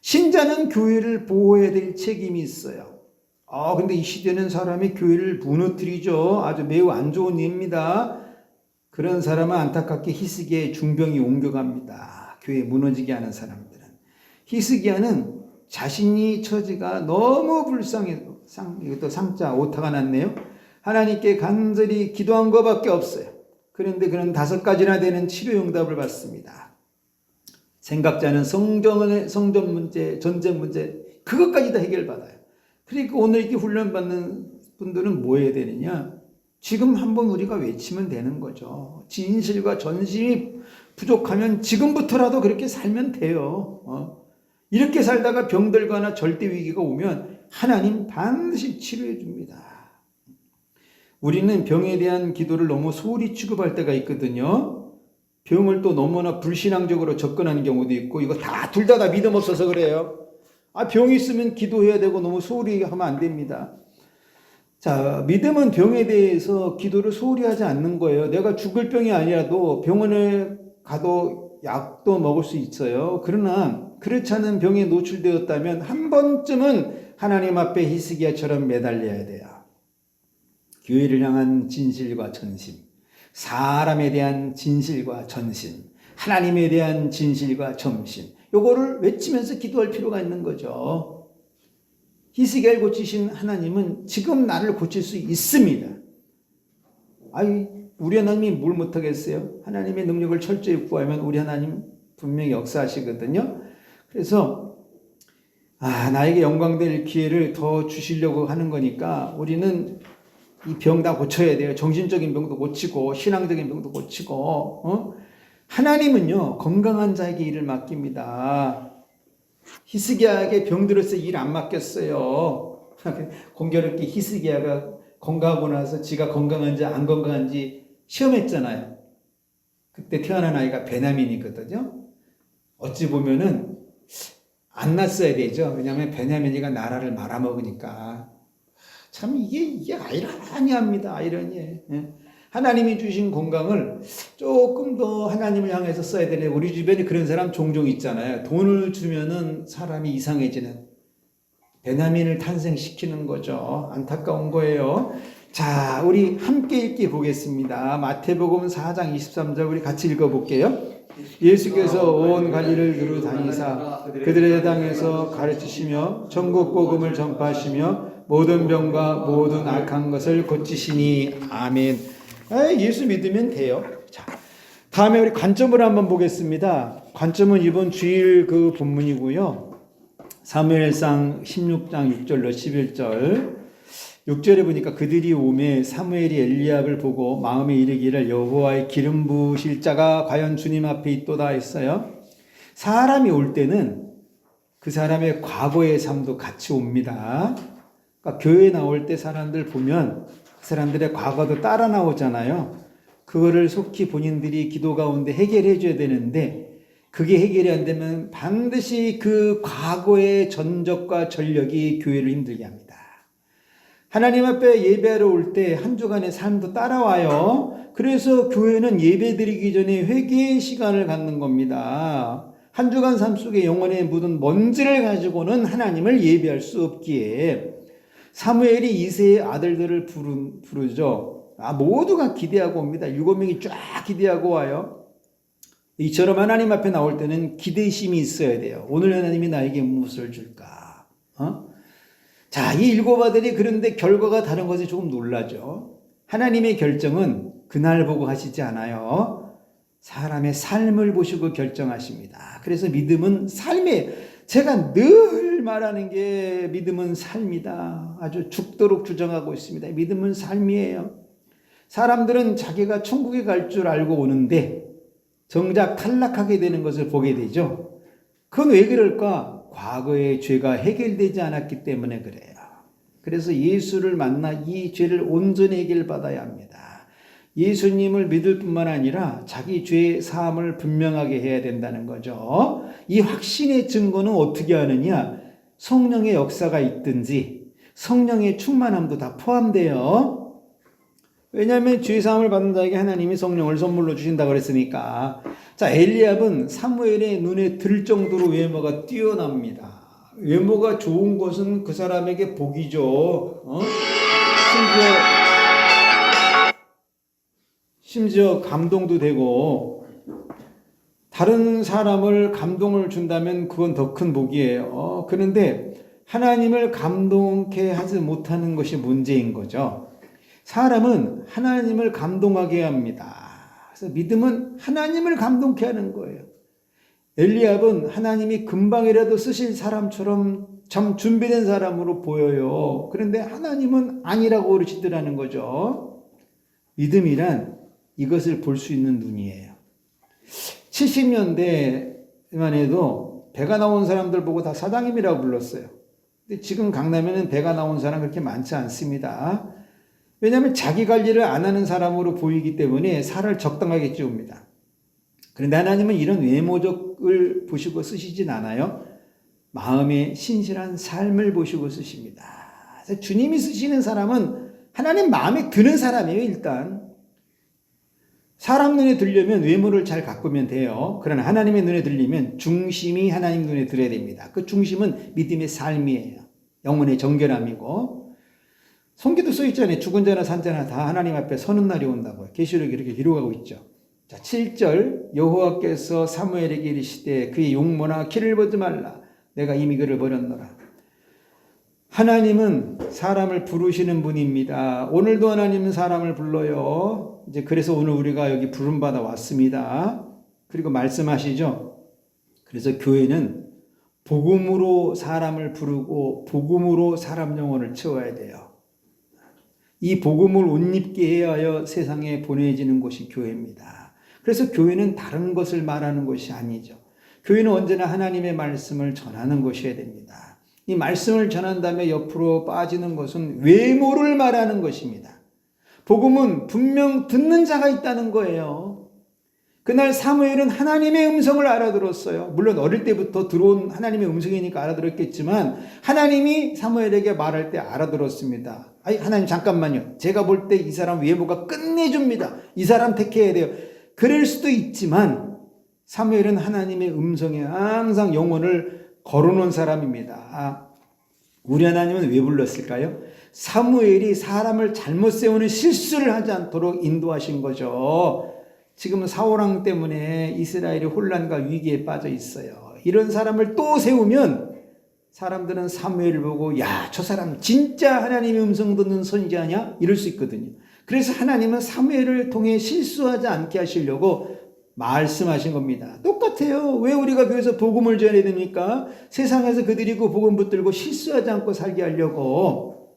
신자는 교회를 보호해야 될 책임이 있어요. 근데 이 시대는 사람이 교회를 무너뜨리죠. 아주 매우 안 좋은 일입니다. 그런 사람은 안타깝게 히스기야의 중병이 옮겨갑니다. 교회 무너지게 하는 사람들은. 히스기야는 자신이 처지가 너무 불쌍해서 이것도 상자 오타가 났네요. 하나님께 간절히 기도한 것밖에 없어요. 그런데 그는 5가지나 되는 치료 응답을 받습니다. 생각자는 성전 문제, 전쟁 문제 그것까지 다 해결받아요. 그러니까 오늘 이렇게 훈련받는 분들은 뭐 해야 되느냐? 지금 한번 우리가 외치면 되는 거죠. 진실과 전심이 부족하면 지금부터라도 그렇게 살면 돼요. 이렇게 살다가 병들거나 절대 위기가 오면 하나님 반드시 치료해 줍니다. 우리는 병에 대한 기도를 너무 소홀히 취급할 때가 있거든요. 병을 또 너무나 불신앙적으로 접근하는 경우도 있고, 이거 둘 다 믿음 없어서 그래요. 병이 있으면 기도해야 되고 너무 소홀히 하면 안 됩니다. 자, 믿음은 병에 대해서 기도를 소홀히 하지 않는 거예요. 내가 죽을 병이 아니라도 병원에 가도 약도 먹을 수 있어요. 그러나 그렇지 않은 병에 노출되었다면 한 번쯤은 하나님 앞에 히스기야처럼 매달려야 돼요. 교회를 향한 진실과 전심, 사람에 대한 진실과 전심, 하나님에 대한 진실과 전심, 요거를 외치면서 기도할 필요가 있는 거죠. 히스기야를 고치신 하나님은 지금 나를 고칠 수 있습니다. 우리 하나님이 뭘 못하겠어요? 하나님의 능력을 철저히 구하면 우리 하나님 분명히 역사하시거든요. 그래서 나에게 영광될 기회를 더 주시려고 하는 거니까 우리는 이 병 다 고쳐야 돼요. 정신적인 병도 고치고 신앙적인 병도 고치고. 하나님은요 건강한 자에게 일을 맡깁니다. 히스기야에게 병들어서 일 안 맡겼어요. 공교롭게 히스기야가 건강하고 나서 지가 건강한지 안 건강한지 시험했잖아요. 그때 태어난 아이가 베냐민이거든요. 어찌 보면은 안 낳았어야 되죠. 왜냐하면 베냐민이가 나라를 말아먹으니까. 참 이게 아이러니합니다. 아이러니해. 하나님이 주신 건강을 조금 더 하나님을 향해서 써야 되는데 우리 주변에 그런 사람 종종 있잖아요. 돈을 주면은 사람이 이상해지는 베냐민을 탄생시키는 거죠. 안타까운 거예요. 자, 우리 함께 읽기 보겠습니다. 마태복음 4장 23절 우리 같이 읽어볼게요. 예수께서 온 갈릴리를 두루 다니사 그들의 당에서 가르치시며 천국 복음을 전파하시며 모든 병과 모든 악한 것을 고치시니 아멘. 예수 믿으면 돼요. 자, 다음에 우리 관점을 한번 보겠습니다. 관점은 이번 주일 그 본문이고요. 사무엘상 16장 6절로 11절. 6절에 보니까 그들이 오매 사무엘이 엘리압을 보고 마음에 이르기를 여호와의 기름 부으실 자가 과연 주님 앞에 있도다 했어요. 사람이 올 때는 그 사람의 과거의 삶도 같이 옵니다. 그러니까 교회에 나올 때 사람들 보면 그 사람들의 과거도 따라 나오잖아요. 그거를 속히 본인들이 기도 가운데 해결해 줘야 되는데 그게 해결이 안 되면 반드시 그 과거의 전적과 전력이 교회를 힘들게 합니다. 하나님 앞에 예배하러 올 때 한 주간의 삶도 따라와요. 그래서 교회는 예배 드리기 전에 회개의 시간을 갖는 겁니다. 한 주간 삶 속에 영혼에 묻은 먼지를 가지고는 하나님을 예배할 수 없기에 사무엘이 이새의 아들들을 부르죠. 모두가 기대하고 옵니다. 7명이 쫙 기대하고 와요. 이처럼 하나님 앞에 나올 때는 기대심이 있어야 돼요. 오늘 하나님이 나에게 무엇을 줄까? 자, 이 7 아들이 그런데 결과가 다른 것에 조금 놀라죠. 하나님의 결정은 그날 보고 하시지 않아요. 사람의 삶을 보시고 결정하십니다. 그래서 믿음은 삶이에요. 제가 늘 말하는 게 믿음은 삶이다. 아주 죽도록 주장하고 있습니다. 믿음은 삶이에요. 사람들은 자기가 천국에 갈 줄 알고 오는데 정작 탈락하게 되는 것을 보게 되죠. 그건 왜 그럴까? 과거의 죄가 해결되지 않았기 때문에 그래요. 그래서 예수를 만나 이 죄를 온전히 해결받아야 합니다. 예수님을 믿을 뿐만 아니라 자기 죄의 사함을 분명하게 해야 된다는 거죠. 이 확신의 증거는 어떻게 하느냐? 성령의 역사가 있든지 성령의 충만함도 다 포함돼요. 왜냐하면 죄사함을 받는 자에게 하나님이 성령을 선물로 주신다고 그랬으니까. 자, 엘리압은 사무엘의 눈에 들 정도로 외모가 뛰어납니다. 외모가 좋은 것은 그 사람에게 복이죠. 심지어 감동도 되고 다른 사람을 감동을 준다면 그건 더 큰 복이에요. 그런데 하나님을 감동케 하지 못하는 것이 문제인 거죠. 사람은 하나님을 감동하게 합니다. 그래서 믿음은 하나님을 감동케 하는 거예요. 엘리압은 하나님이 금방이라도 쓰실 사람처럼 참 준비된 사람으로 보여요. 그런데 하나님은 아니라고 그러시더라는 거죠. 믿음이란 이것을 볼 수 있는 눈이에요. 70년대만 해도 배가 나온 사람들 보고 다 사장님이라고 불렀어요. 근데 지금 강남에는 배가 나온 사람 그렇게 많지 않습니다. 왜냐하면 자기 관리를 안 하는 사람으로 보이기 때문에 살을 적당하게 찌웁니다. 그런데 하나님은 이런 외모적을 보시고 쓰시진 않아요. 마음의 신실한 삶을 보시고 쓰십니다. 그래서 주님이 쓰시는 사람은 하나님 마음에 드는 사람이에요. 일단 사람 눈에 들려면 외모를 잘 가꾸면 돼요. 그러나 하나님의 눈에 들리면 중심이 하나님 눈에 들어야 됩니다. 그 중심은 믿음의 삶이에요. 영혼의 정결함이고 성경도 써 있잖아요. 죽은 자나 산 자나 다 하나님 앞에 서는 날이 온다고요. 계시록이 이렇게 기록하고 있죠. 자, 7절 여호와께서 사무엘에게 이르시되 그의 용모나 키를 보지 말라. 내가 이미 그를 버렸노라. 하나님은 사람을 부르시는 분입니다. 오늘도 하나님은 사람을 불러요. 이제 그래서 오늘 우리가 여기 부름받아 왔습니다. 그리고 말씀하시죠. 그래서 교회는 복음으로 사람을 부르고 복음으로 사람 영혼을 채워야 돼요. 이 복음을 옷 입게 해야 하여 세상에 보내지는 곳이 교회입니다. 그래서 교회는 다른 것을 말하는 것이 아니죠. 교회는 언제나 하나님의 말씀을 전하는 것이어야 됩니다. 이 말씀을 전한 다음에 옆으로 빠지는 것은 외모를 말하는 것입니다. 복음은 분명 듣는 자가 있다는 거예요. 그날 사무엘은 하나님의 음성을 알아들었어요. 물론 어릴 때부터 들어온 하나님의 음성이니까 알아들었겠지만 하나님이 사무엘에게 말할 때 알아들었습니다. 아니 하나님 잠깐만요. 제가 볼 때 이 사람 외모가 끝내줍니다. 이 사람 택해야 돼요. 그럴 수도 있지만 사무엘은 하나님의 음성에 항상 영혼을 걸어놓은 사람입니다. 우리 하나님은 왜 불렀을까요? 사무엘이 사람을 잘못 세우는 실수를 하지 않도록 인도하신 거죠. 지금 사울왕 때문에 이스라엘이 혼란과 위기에 빠져 있어요. 이런 사람을 또 세우면 사람들은 사무엘을 보고 야, 저 사람 진짜 하나님의 음성 듣는 선지자냐? 이럴 수 있거든요. 그래서 하나님은 사무엘을 통해 실수하지 않게 하시려고 말씀하신 겁니다. 똑같아요. 왜 우리가 교회에서 복음을 전해야 됩니까? 세상에서 그들이 그 복음 붙들고 실수하지 않고 살게 하려고.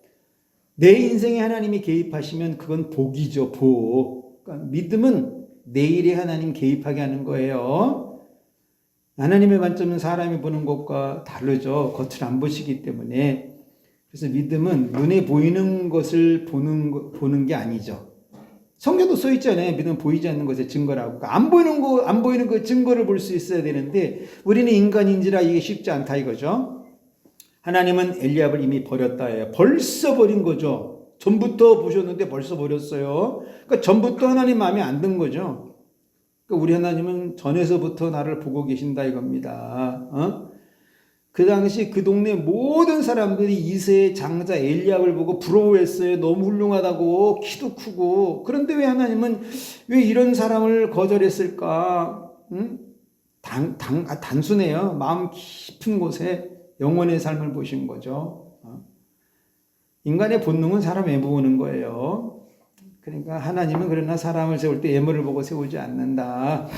내 인생에 하나님이 개입하시면 그건 복이죠. 복. 그러니까 믿음은 내일에 하나님 개입하게 하는 거예요. 하나님의 관점은 사람이 보는 것과 다르죠. 겉을 안 보시기 때문에. 그래서 믿음은 눈에 보이는 것을 보는 게 아니죠. 성경도 써 있잖아요. 믿음은 보이지 않는 것의 증거라고. 그러니까 안 보이는 그 증거를 볼 수 있어야 되는데 우리는 인간인지라 이게 쉽지 않다 이거죠. 하나님은 엘리압을 이미 버렸다예요. 벌써 버린 거죠. 전부터 보셨는데 벌써 버렸어요. 그러니까 전부터 하나님 마음에 안 든 거죠. 그러니까 우리 하나님은 전에서부터 나를 보고 계신다 이겁니다. 그 당시 그 동네 모든 사람들이 이새의 장자 엘리압을 보고 부러워했어요. 너무 훌륭하다고, 키도 크고. 그런데 왜 하나님은 왜 이런 사람을 거절했을까? 단순해요. 마음 깊은 곳에 영혼의 삶을 보신 거죠. 인간의 본능은 사람 애보는 거예요. 그러니까 하나님은 그러나 사람을 세울 때 예물을 보고 세우지 않는다.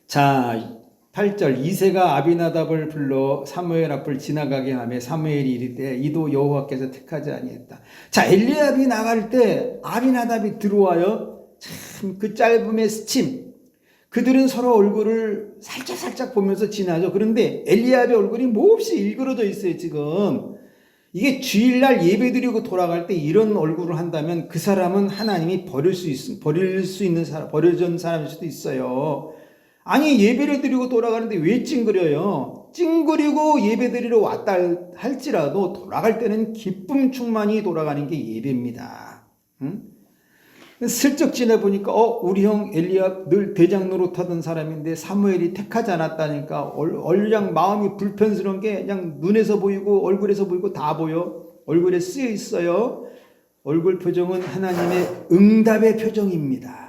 자, 8절 이새가 아비나답을 불러 사무엘 앞을 지나가게 하며 사무엘이 이르되 이도 여호와께서 택하지 아니했다. 자, 엘리압이 나갈 때 아비나답이 들어와요. 참 그 짧음의 스침. 그들은 서로 얼굴을 살짝 보면서 지나죠. 그런데 엘리압의 얼굴이 몹시 일그러져 있어요, 지금. 이게 주일날 예배드리고 돌아갈 때 이런 얼굴을 한다면 그 사람은 하나님이 버릴 수 있는 사람, 버려진 사람일 수도 있어요. 아니 예배를 드리고 돌아가는데 왜 찡그려요? 찡그리고 예배드리러 왔다 할지라도 돌아갈 때는 기쁨 충만히 돌아가는 게 예배입니다. 슬쩍 지나보니까 우리 형 엘리압 늘 대장 노릇하던 사람인데 사무엘이 택하지 않았다니까 얼량 마음이 불편스러운 게 그냥 눈에서 보이고 얼굴에서 보이고 다 보여. 얼굴에 쓰여 있어요. 얼굴 표정은 하나님의 응답의 표정입니다.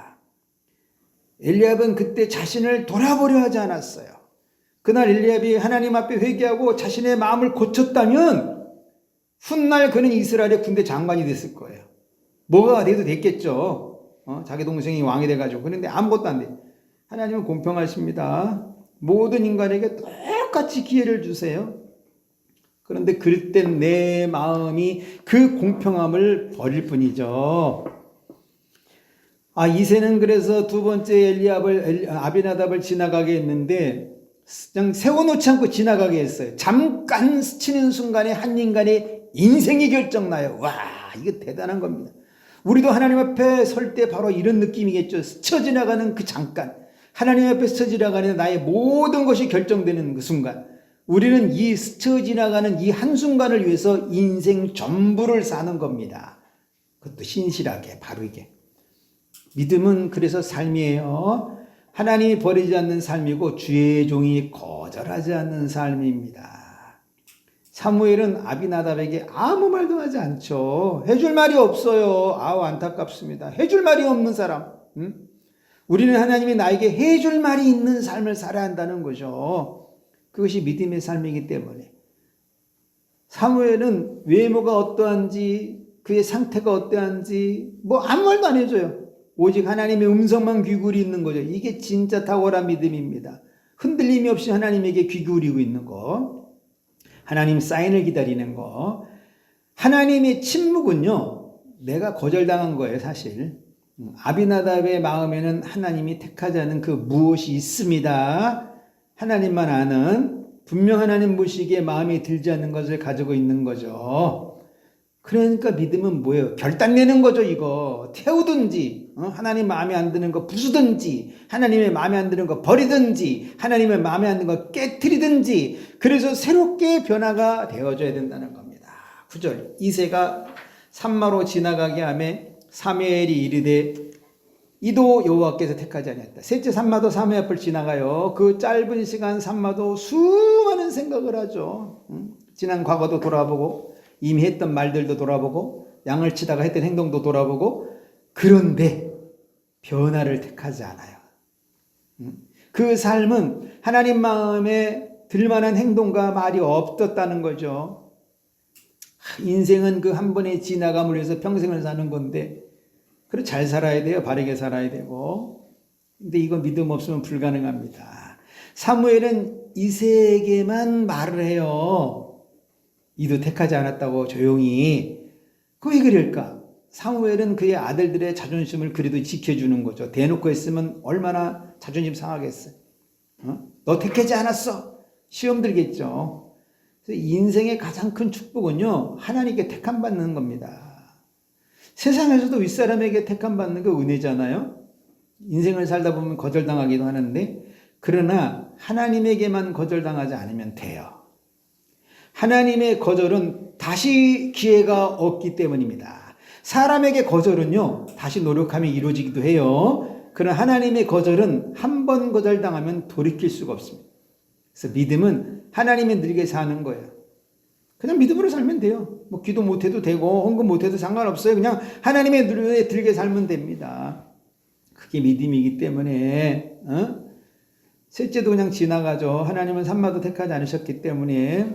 엘리압은 그때 자신을 돌아보려 하지 않았어요. 그날 엘리압이 하나님 앞에 회개하고 자신의 마음을 고쳤다면 훗날 그는 이스라엘의 군대 장관이 됐을 거예요. 뭐가 돼도 됐겠죠. 자기 동생이 왕이 돼가지고. 그런데 아무것도 안 돼. 하나님은 공평하십니다. 모든 인간에게 똑같이 기회를 주세요. 그런데 그럴 땐 내 마음이 그 공평함을 버릴 뿐이죠. 이새는 그래서 두 번째 아비나답을 지나가게 했는데 그냥 세워놓지 않고 지나가게 했어요. 잠깐 스치는 순간에 한 인간의 인생이 결정나요. 와, 이거 대단한 겁니다. 우리도 하나님 앞에 설 때 바로 이런 느낌이겠죠. 스쳐 지나가는 그 잠깐. 하나님 앞에 스쳐 지나가는 나의 모든 것이 결정되는 그 순간. 우리는 이 스쳐 지나가는 이 한순간을 위해서 인생 전부를 사는 겁니다. 그것도 신실하게, 바르게. 믿음은 그래서 삶이에요. 하나님이 버리지 않는 삶이고 주의 종이 거절하지 않는 삶입니다. 사무엘은 아비나답에게 아무 말도 하지 않죠. 해줄 말이 없어요. 안타깝습니다. 해줄 말이 없는 사람. 우리는 하나님이 나에게 해줄 말이 있는 삶을 살아야 한다는 거죠. 그것이 믿음의 삶이기 때문에. 사무엘은 외모가 어떠한지, 그의 상태가 어떠한지 아무 말도 안 해줘요. 오직 하나님의 음성만 귀 기울이는 거죠. 이게 진짜 탁월한 믿음입니다. 흔들림이 없이 하나님에게 귀 기울이고 있는 거. 하나님 사인을 기다리는 거. 하나님의 침묵은요, 내가 거절당한 거예요, 사실. 아비나답의 마음에는 하나님이 택하지 않은 그 무엇이 있습니다. 하나님만 아는, 분명 하나님 보시기에 마음에 들지 않는 것을 가지고 있는 거죠. 그러니까 믿음은 뭐예요? 결단 내는 거죠, 이거. 태우든지, 하나님 마음에 안 드는 거 부수든지, 하나님의 마음에 안 드는 거 버리든지, 하나님의 마음에 안 드는 거 깨트리든지, 그래서 새롭게 변화가 되어져야 된다는 겁니다. 9절. 이새가 산마로 지나가게 하며 사무엘이 이르되 이도 여호와께서 택하지 아니했다. 셋째 산마도 사무엘 앞을 지나가요. 그 짧은 시간 산마도 수많은 생각을 하죠. 지난 과거도 돌아보고 이미 했던 말들도 돌아보고 양을 치다가 했던 행동도 돌아보고, 그런데 변화를 택하지 않아요. 그 삶은 하나님 마음에 들만한 행동과 말이 없었다는 거죠. 인생은 그 한 번의 지나감을 위해서 평생을 사는 건데, 그래 잘 살아야 돼요. 바르게 살아야 되고. 근데 이거 믿음 없으면 불가능합니다. 사무엘은 이새에게만 말을 해요. 이도 택하지 않았다고 조용히. 왜 그럴까? 사무엘은 그의 아들들의 자존심을 그래도 지켜주는 거죠. 대놓고 했으면 얼마나 자존심 상하겠어요. 너 택하지 않았어. 시험 들겠죠. 그래서 인생의 가장 큰 축복은요, 하나님께 택함 받는 겁니다. 세상에서도 윗사람에게 택함 받는 게 은혜잖아요. 인생을 살다 보면 거절당하기도 하는데, 그러나 하나님에게만 거절당하지 않으면 돼요. 하나님의 거절은 다시 기회가 없기 때문입니다. 사람에게 거절은요, 다시 노력하면 이루어지기도 해요. 그러나 하나님의 거절은 한 번 거절당하면 돌이킬 수가 없습니다. 그래서 믿음은 하나님의 늘게 사는 거예요. 그냥 믿음으로 살면 돼요. 뭐 기도 못해도 되고 헌금 못해도 상관없어요. 그냥 하나님의 눈에 들게 살면 됩니다. 그게 믿음이기 때문에 셋째도 그냥 지나가죠. 하나님은 산마도 택하지 않으셨기 때문에.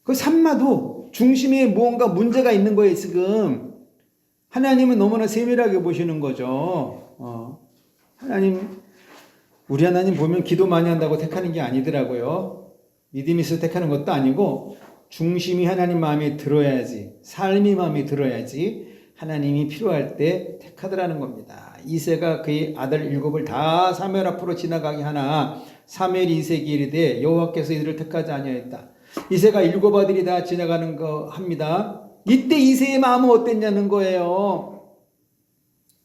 그 산마도 중심에 무언가 문제가 있는 거예요. 지금 하나님은 너무나 세밀하게 보시는 거죠. 우리 하나님 보면 기도 많이 한다고 택하는 게 아니더라고요. 믿음이 있어서 택하는 것도 아니고 중심이 하나님 마음에 들어야지, 삶이 마음에 들어야지 하나님이 필요할 때 택하더라는 겁니다. 이새가 그의 아들 7을 다 사무엘 앞으로 지나가게 하나 사무엘이 이새에게 이르되 여호와께서 이들을 택하지 아니하였다. 이새가 7 아들이 다 지나가는 거 합니다. 이때 이새의 마음은 어땠냐는 거예요.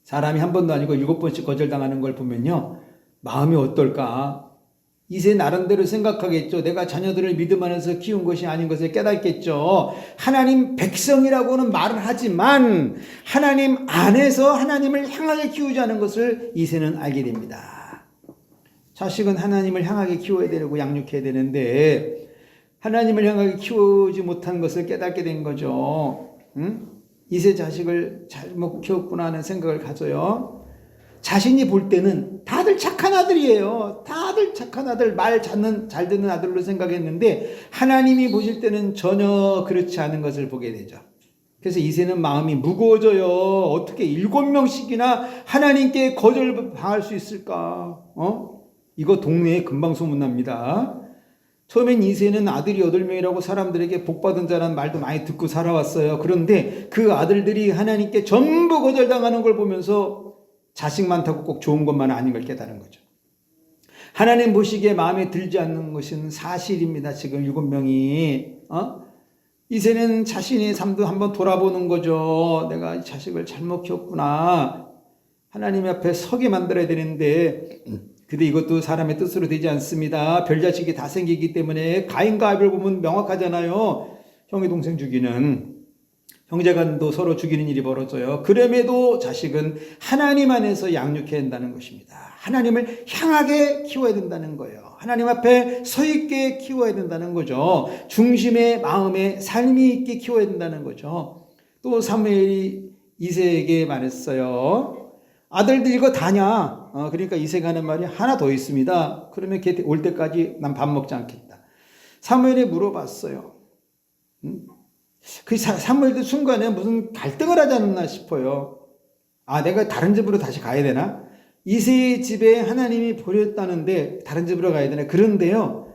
사람이 한 번도 아니고 7번씩 거절당하는 걸 보면요, 마음이 어떨까? 이새 나름대로 생각하겠죠. 내가 자녀들을 믿음 안에서 키운 것이 아닌 것을 깨닫겠죠. 하나님 백성이라고는 말을 하지만 하나님 안에서 하나님을 향하게 키우자는 것을 이새는 알게 됩니다. 자식은 하나님을 향하게 키워야 되고 양육해야 되는데 하나님을 향하게 키우지 못한 것을 깨닫게 된 거죠. 이새 자식을 잘못 키웠구나 하는 생각을 가져요. 자신이 볼 때는 다들 착한 아들이에요. 다들 착한 아들, 말 잘 듣는 아들로 생각했는데 하나님이 보실 때는 전혀 그렇지 않은 것을 보게 되죠. 그래서 이새는 마음이 무거워져요. 어떻게 7명씩이나 하나님께 거절당할 수 있을까? 이거 동네에 금방 소문납니다. 처음엔 이새는 아들이 8명이라고 사람들에게 복받은 자라는 말도 많이 듣고 살아왔어요. 그런데 그 아들들이 하나님께 전부 거절당하는 걸 보면서 자식 많다고 꼭 좋은 것만 아닌 걸 깨달은 거죠. 하나님 보시기에 마음에 들지 않는 것은 사실입니다. 지금 7명이. 이새는 자신의 삶도 한번 돌아보는 거죠. 내가 자식을 잘못 키웠구나. 하나님 앞에 서게 만들어야 되는데 근데 이것도 사람의 뜻으로 되지 않습니다. 별자식이 다 생기기 때문에 가인과 아벨 보면 명확하잖아요. 형의 동생 죽이는. 형제간도 서로 죽이는 일이 벌어져요. 그럼에도 자식은 하나님 안에서 양육해야 한다는 것입니다. 하나님을 향하게 키워야 된다는 거예요. 하나님 앞에 서 있게 키워야 된다는 거죠. 중심의 마음에 삶이 있게 키워야 된다는 거죠. 또 사무엘이 이새에게 말했어요. 아들들 이거 다냐? 그러니까 이새가 하는 말이 하나 더 있습니다. 그러면 걔 올 때까지 난 밥 먹지 않겠다. 사무엘이 물어봤어요. 그 사무엘도 순간에 무슨 갈등을 하지 않았나 싶어요. 내가 다른 집으로 다시 가야 되나? 이새의 집에 하나님이 버렸다는데 다른 집으로 가야 되나? 그런데요,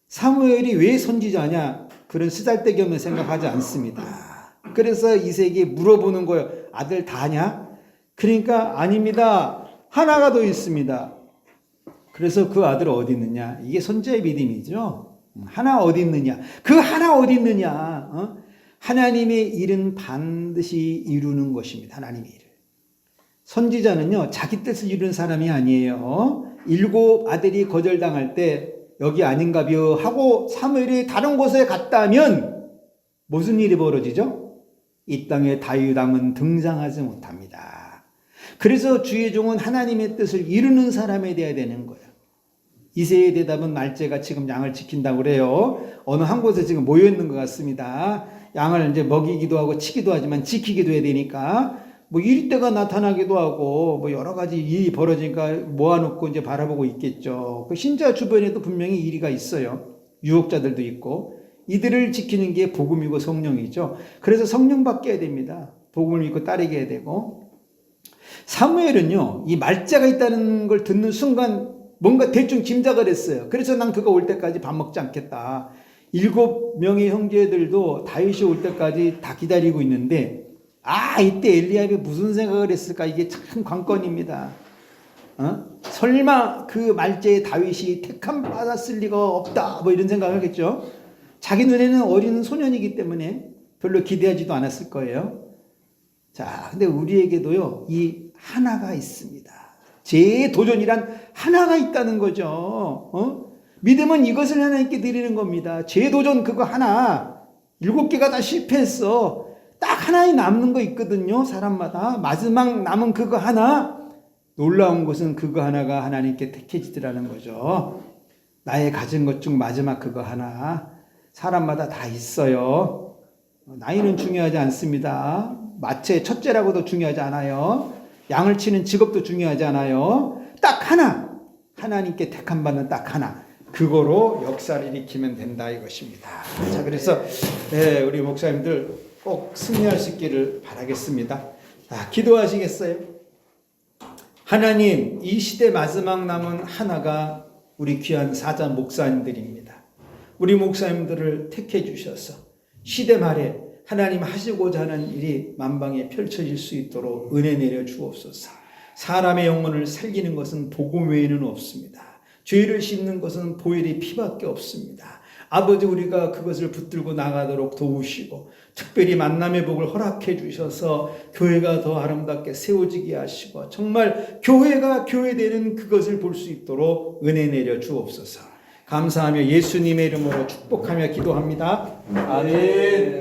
사무엘이 왜 선지자냐? 그런 쓰잘데기 없는 생각하지 않습니다. 그래서 이새에게 물어보는 거예요. 아들 다냐? 그러니까 아닙니다. 하나가 더 있습니다. 그래서 그 아들 어디 있느냐? 이게 선지자의 믿음이죠. 하나 어디 있느냐? 그 하나 어디 있느냐? 하나님의 일은 반드시 이루는 것입니다. 하나님의 일을. 선지자는요, 자기 뜻을 이루는 사람이 아니에요. 7 아들이 거절당할 때 여기 아닌가벼 하고 사무엘이 다른 곳에 갔다면 무슨 일이 벌어지죠? 이 땅에 다윗 왕은 등장하지 못합니다. 그래서 주의 종은 하나님의 뜻을 이루는 사람이 되어야 되는 거예요. 이새의 대답은 말째가 지금 양을 지킨다고 그래요. 어느 한 곳에 지금 모여 있는 것 같습니다. 양을 이제 먹이기도 하고 치기도 하지만 지키기도 해야 되니까 뭐 이리때가 나타나기도 하고 뭐 여러 가지 일이 벌어지니까 모아놓고 이제 바라보고 있겠죠. 그 신자 주변에도 분명히 일이가 있어요. 유혹자들도 있고 이들을 지키는 게 복음이고 성령이죠. 그래서 성령 받게 됩니다. 복음을 믿고 따르게 해야 되고. 사무엘은요, 이 말자가 있다는 걸 듣는 순간 뭔가 대충 짐작을 했어요. 그래서 난 그거 올 때까지 밥 먹지 않겠다. 7명의 형제들도 다윗이 올 때까지 다 기다리고 있는데 이때 엘리압이 무슨 생각을 했을까? 이게 참 관건입니다. 설마 그 말제의 다윗이 택함 받았을 리가 없다 뭐 이런 생각을 하겠죠. 자기 눈에는 어린 소년이기 때문에 별로 기대하지도 않았을 거예요. 자, 근데 우리에게도요, 이 하나가 있습니다. 재도전이란 하나가 있다는 거죠. 믿음은 이것을 하나님께 드리는 겁니다. 재도전 그거 하나, 7개가 다 실패했어. 딱 하나에 남는 거 있거든요, 사람마다. 마지막 남은 그거 하나. 놀라운 것은 그거 하나가 하나님께 택해지더라는 거죠. 나의 가진 것 중 마지막 그거 하나. 사람마다 다 있어요. 나이는 중요하지 않습니다. 마채 첫째라고도 중요하지 않아요. 양을 치는 직업도 중요하지 않아요. 딱 하나. 하나님께 택함 받는 딱 하나. 그거로 역사를 일으키면 된다 이것입니다. 자, 그래서 우리 목사님들 꼭 승리할 수 있기를 바라겠습니다. 자, 기도하시겠어요? 하나님, 이 시대 마지막 남은 하나가 우리 귀한 사자 목사님들입니다. 우리 목사님들을 택해 주셔서 시대 말에 하나님 하시고자 하는 일이 만방에 펼쳐질 수 있도록 은혜 내려 주옵소서. 사람의 영혼을 살리는 것은 복음 외에는 없습니다. 죄를 씻는 것은 보혈의 피밖에 없습니다. 아버지, 우리가 그것을 붙들고 나가도록 도우시고 특별히 만남의 복을 허락해 주셔서 교회가 더 아름답게 세워지게 하시고 정말 교회가 교회되는 그것을 볼 수 있도록 은혜 내려 주옵소서. 감사하며 예수님의 이름으로 축복하며 기도합니다. 아멘.